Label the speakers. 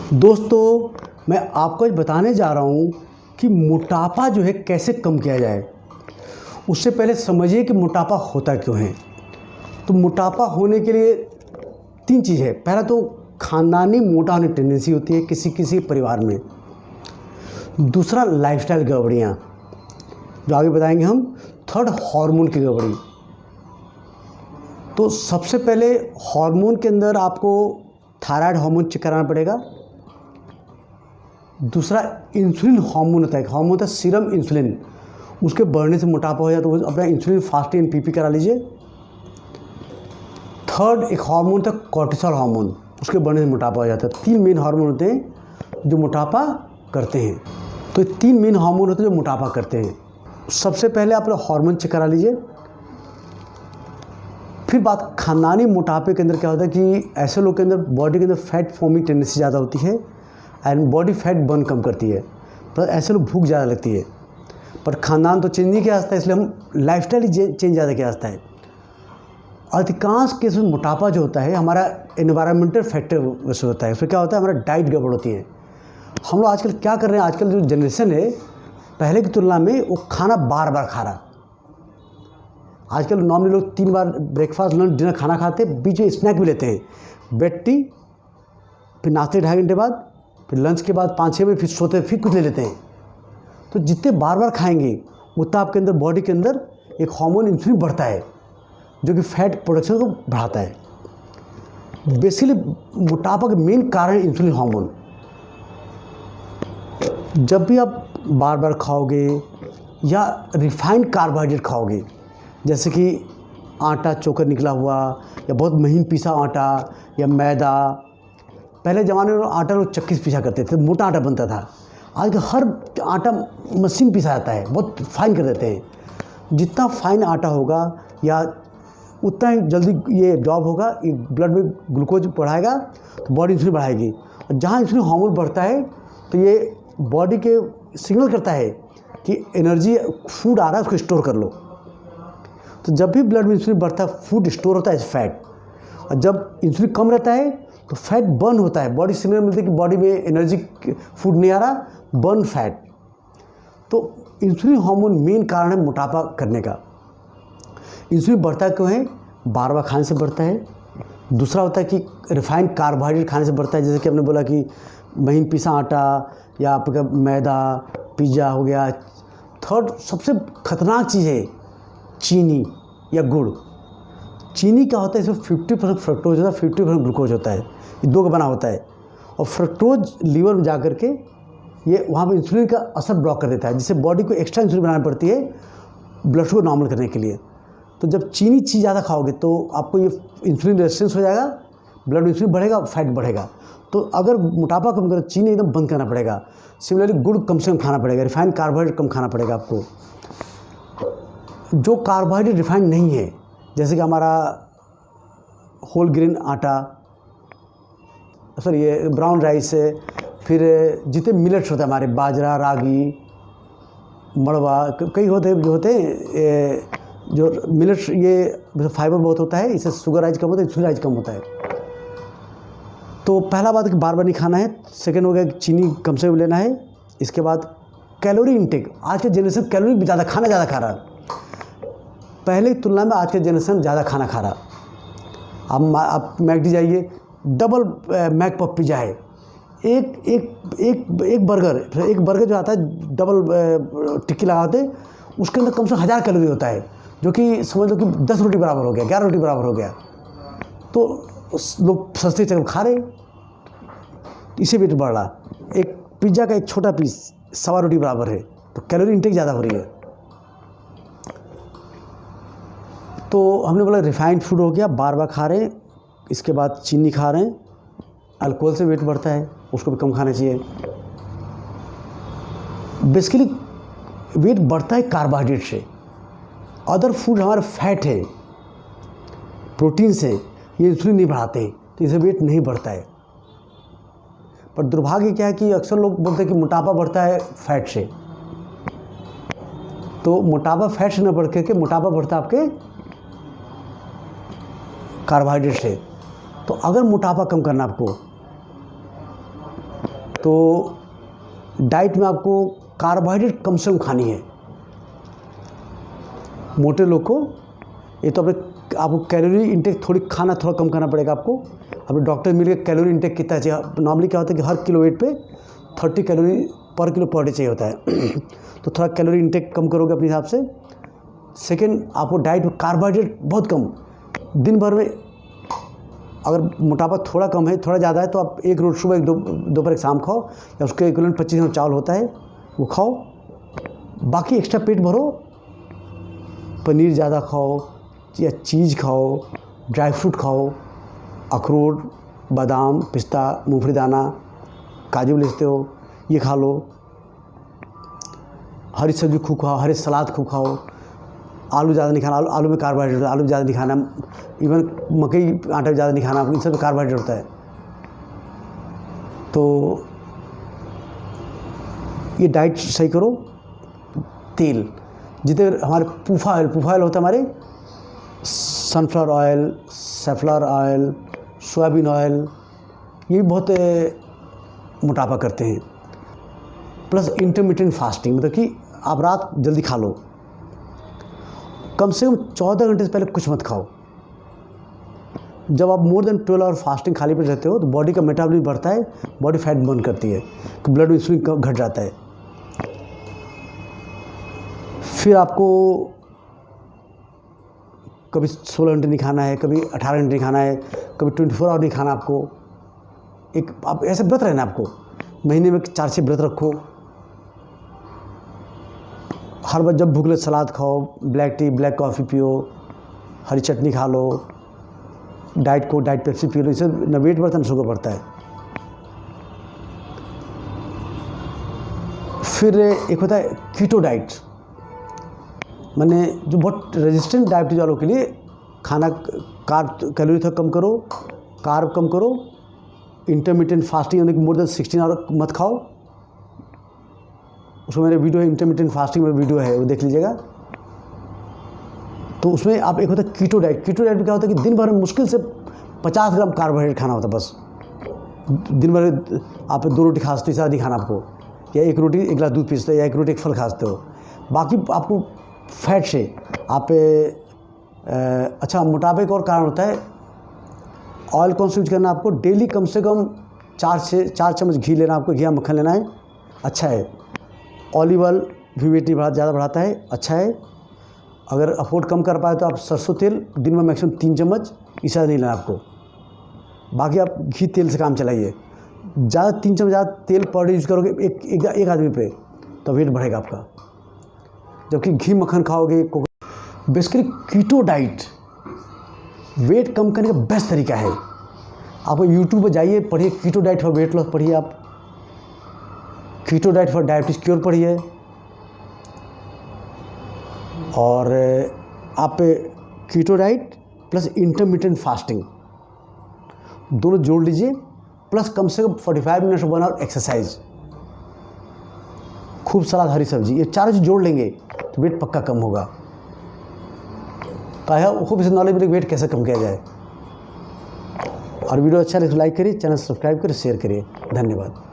Speaker 1: दोस्तों, मैं आपको आज बताने जा रहा हूँ कि मोटापा जो है कैसे कम किया जाए। उससे पहले समझिए कि मोटापा होता क्यों है। तो मोटापा होने के लिए तीन चीज़ है। पहला तो खानदानी मोटा होने की टेंडेंसी होती है किसी किसी परिवार में। दूसरा लाइफस्टाइल गड़बड़ियाँ जो आगे बताएंगे हम। थर्ड हार्मोन की गड़बड़ी। तो सबसे पहले हार्मोन के अंदर आपको थायराइड हार्मोन चेक कराना पड़ेगा। दूसरा इंसुलिन हार्मोन होता है, हार्मोन होता है सीरम इंसुलिन। उसके बढ़ने से मोटापा हो जाए तो अपना इंसुलिन फास्टिंग पीपी करा लीजिए। थर्ड एक हार्मोन होता है कॉर्टिसोल हार्मोन, उसके बढ़ने से मोटापा हो जाता है। तीन मेन हार्मोन होते हैं जो मोटापा करते हैं। तो ये तीन मेन हार्मोन होते हैं जो मोटापा करते हैं। सबसे पहले आप हार्मोन चेक करा लीजिए। फिर बात खानदानी मोटापे के अंदर क्या होता है कि ऐसे लोग के अंदर बॉडी के अंदर फैट फॉर्मिंग टेंडेंसी ज़्यादा होती है एंड बॉडी फैट बर्न कम करती है। पर ऐसे लोग भूख ज़्यादा लगती है। पर खानदान तो चेंज नहीं किया जाता है, इसलिए हम लाइफस्टाइल ही चेंज ज़्यादा किया जाता है। अधिकांश केस में मोटापा जो होता है हमारा एनवायरमेंटल फैक्टर वैसे होता है। फिर क्या होता है, हमारा डाइट गड़बड़ होती है। हम लोग आजकल क्या कर रहे हैं, आजकल जो जनरेशन है पहले की तुलना में वो खाना बार बार खा रहा। आजकल नॉर्मली लोग 3 बार ब्रेकफास्ट लंच डिनर खाना खाते हैं, बीच में स्नैक भी लेते हैं। बेड टी, फिर नाश्ते 2.5 घंटे बाद, फिर लंच के बाद 5-6 बजे फिर सोते फिर कुछ ले लेते हैं। तो जितने बार बार खाएंगे उतना आपके अंदर बॉडी के अंदर एक हार्मोन इंसुलिन बढ़ता है जो कि फैट प्रोडक्शन को बढ़ाता है। बेसिकली मोटापा का मेन कारण इंसुलिन हार्मोन। जब भी आप बार बार खाओगे या रिफाइंड कार्बोहाइड्रेट खाओगे, जैसे कि आटा चोकर निकला हुआ या बहुत महीन पिसा आटा या मैदा। पहले ज़माने में आटा लोग चक्की से पिसा करते थे, मोटा आटा बनता था। आज हर आटा मशीन पिसा जाता है, बहुत फाइन कर देते हैं। जितना फाइन आटा होगा या उतना ही जल्दी ये एब्जॉर्ब होगा, ये ब्लड में ग्लूकोज बढ़ाएगा तो बॉडी इंसुलिन बढ़ाएगी। और जहाँ इंसुलिन हार्मोन बढ़ता है तो ये बॉडी के सिग्नल करता है कि एनर्जी फूड आ रहा है, उसको स्टोर कर लो। तो जब भी ब्लड में इंसुलिन बढ़ता है फूड स्टोर होता है एज फैट, और जब इंसुलिन कम रहता है तो फैट बर्न होता है। बॉडी सिग्नल मिलती है कि बॉडी में एनर्जी फूड नहीं आ रहा, बर्न फैट। तो इंसुलिन हार्मोन मेन कारण है मोटापा करने का। इंसुलिन बढ़ता क्यों है, बार बार खाने से बढ़ता है। दूसरा होता है कि रिफाइंड कार्बोहाइड्रेट खाने से बढ़ता है, जैसे कि हमने बोला कि महीन पिसा आटा या आपका मैदा, पिज़्ज़ा हो गया। थर्ड सबसे खतरनाक चीज़ है चीनी या गुड़। चीनी क्या होता है, इसमें 50% फ्रक्टोज होता है, 50% ग्लूकोज होता है। ये दो का बना होता है। और फ्रक्टोज लीवर में जा करके ये वहाँ पर इंसुलिन का असर ब्लॉक कर देता है, जिससे बॉडी को एक्स्ट्रा इंसुलिन बनानी पड़ती है ब्लड शुगर नॉर्मल करने के लिए। तो जब चीनी चीज़ ज़्यादा खाओगे तो आपको ये इंसुलिन रेजिस्टेंस हो जाएगा, ब्लड में इंसुलिन बढ़ेगा, फैट बढ़ेगा। तो अगर मोटापा कम करो, चीनी एकदम बंद करना पड़ेगा। सिमिलरली गुड़ कम से कम खाना पड़ेगा, रिफाइंड कार्बोहाइड्रेट कम खाना पड़ेगा आपको। जो कार्बोहाइड्रेट रिफाइंड नहीं है, जैसे कि हमारा होल ग्रेन आटा, सॉरी ये ब्राउन राइस है, फिर जितने मिलेट्स होते हैं हमारे, बाजरा, रागी, मड़वा, कई होते हैं जो होते हैं जो मिलेट्स, ये फाइबर बहुत होता है, इससे शुगर राइज कम होता है, इंसुलिन राइज कम होता है। तो पहला बात कि बार बार नहीं खाना है। सेकेंड हो गया चीनी कम से कम लेना है। इसके बाद कैलोरी इंटेक। आज के जनरेशन कैलोरी ज़्यादा खाना ज़्यादा खा रहा है। पहले की तुलना में आज के जनरेशन ज़्यादा खाना खा रहा। अब आप मैकडी जाइए, डबल मैक पप पिज़्ज़ा है। एक बर्गर जो आता है डबल टिक्की लगाते, उसके अंदर कम से कम 1000 कैलोरी होता है, जो कि समझ लो कि 10 रोटी बराबर हो गया, 11 रोटी बराबर हो गया। तो लोग सस्ते चल खा रहे, इसे वेट बढ़ रहा। एक पिज़्ज़ा का एक छोटा पीस 1.25 रोटी बराबर है, तो कैलोरी इंटेक ज़्यादा हो रही है। तो हमने बोला रिफाइंड फूड हो गया, बार बार खा रहे हैं। इसके बाद चीनी खा रहे हैं, अल्कोहल से वेट बढ़ता है, उसको भी कम खाना चाहिए। बेसिकली वेट बढ़ता है कार्बोहाइड्रेट से। अदर फूड हमारे फैट है, प्रोटीन से, ये इंसुलिन नहीं बढ़ाते हैं, तो इससे वेट नहीं बढ़ता है। पर दुर्भाग्य क्या है कि अक्सर लोग बोलते हैं कि मोटापा बढ़ता है फैट से। तो मोटापा फैट से न बढ़ के मोटापा बढ़ता है आपके कार्बोहाइड्रेट से। तो अगर मोटापा कम करना आपको तो डाइट में आपको कार्बोहाइड्रेट कम से कम खानी है। मोटे लोग को ये तो आपको कैलोरी इंटेक थोड़ी खाना थोड़ा कम करना पड़ेगा आपको। अपने डॉक्टर मिल के कैलोरी इंटेक कितना चाहिए, नॉर्मली क्या होता है कि हर किलो वेट पे 30 कैलोरी पर किलो पर डे चाहिए होता है तो थोड़ा कैलोरी इंटेक कम करोगे अपने हिसाब से। सेकेंड, आपको डाइट में कार्बोहाइड्रेट बहुत कम, दिन भर में अगर मोटापा थोड़ा कम है थोड़ा ज़्यादा है तो आप एक रोटी सुबह, एक दोपहर, एक शाम खाओ, या उसके इक्विवेलेंट 25 ग्राम चावल होता है वो खाओ। बाकी एक्स्ट्रा पेट भरो, पनीर ज़्यादा खाओ या चीज़ खाओ, ड्राई फ्रूट खाओ, अखरोट, बादाम, पिस्ता, मूंगफली दाना, काजू लेते हो ये खा लो। हरी सब्जी खूब खाओ, हरे सलाद खूब खाओ। आलू ज़्यादा नहीं खाना, आलू में कार्बोहाइड्रेट होता है, आलू ज़्यादा नहीं खाना। इवन मकई आटा ज़्यादा नहीं खाना, इन सब में कार्बोहाइड्रेट होता है। तो ये डाइट सही करो। तेल जितने हमारे पूफा ऑयल होता है, हमारे sunflower oil, safflower oil, soybean oil, ये भी बहुत मोटापा करते हैं। प्लस इंटरमिटेंट फास्टिंग, मतलब कि आप रात जल्दी खा लो, कम से कम 14 घंटे से पहले कुछ मत खाओ। जब आप मोर देन 12 आवर फास्टिंग खाली पेट रहते हो तो बॉडी का मेटाबॉलिज्म बढ़ता है, बॉडी फैट बर्न करती है, तो ब्लड में इंसुलिन घट जाता है। फिर आपको कभी 16 घंटे नहीं खाना है, कभी 18 घंटे नहीं खाना है, कभी 24 आवर नहीं खाना आपको। आप ऐसे व्रत रहना आपको, महीने में 4-6 व्रत रखो। हर बार जब भूख लगे सलाद खाओ, ब्लैक टी, ब्लैक कॉफ़ी पियो, हरी चटनी खा लो, डाइट पेप्सी पी लो। इससे न वेट बढ़ता है न शुगर बढ़ता है। फिर एक होता है कीटो डाइट, माने जो बहुत रेजिस्टेंट डायबिटीज वालों के लिए खाना कैलोरी थोड़ा कम करो, कार्ब कम करो, इंटरमिटेंट फास्टिंग यानी कि मोर देन 16 आवर मत खाओ। उसमें मेरे वीडियो है, इंटरमिटेंट फास्टिंग में वीडियो है, वो देख लीजिएगा। तो उसमें आप एक होता है कीटो डाइट में क्या होता है कि दिन भर में मुश्किल से 50 ग्राम कार्बोहाइड्रेट खाना होता है बस। दिन भर आप 2 रोटी खाते हो, इससे नहीं खाना आपको, या 1 रोटी 1 गिलास दूध पीते हो, या 1 रोटी 1 फल खाते हो। बाकी आपको फैट से आप अच्छा मोटापे का और कारण होता है ऑयल कंज्यूम करना। आपको डेली कम से कम 4 चम्मच घी लेना, आपको घी या मक्खन लेना है, अच्छा है। ऑलिव ऑयल भी वेट नहीं ज़्यादा बढ़ाता है, अच्छा है। अगर अफोर्ड कम कर पाए तो आप सरसों तेल दिन में मैक्सिमम 3 चम्मच, इससे नहीं लेना आपको। बाकी आप घी तेल से काम चलाइए। ज़्यादा 3 चम्मच ज़्यादा तेल पर डे यूज़ करोगे एक आदमी पे तो वेट बढ़ेगा आपका। जबकि घी मक्खन खाओगे, बेसिकली कीटो डाइट वेट कम करने का बेस्ट तरीका है। आप यूट्यूब पर जाइए, पढ़िए keto diet for weight loss पढ़िए, आप keto diet for diabetes cure पढ़िए, और आप keto diet plus intermittent fasting दोनों जोड़ लीजिए, प्लस कम से कम 45 मिनट 1 आवर एक्सरसाइज, खूब सलाद, हरी सब्जी, ये 4 चीज़ जोड़ लेंगे तो वेट पक्का कम होगा। खूब इसे नॉलेज मिलेगी वेट कैसे कम किया जाए। और वीडियो अच्छा लगे तो लाइक करिए, चैनल सब्सक्राइब करिए, शेयर करिए। धन्यवाद।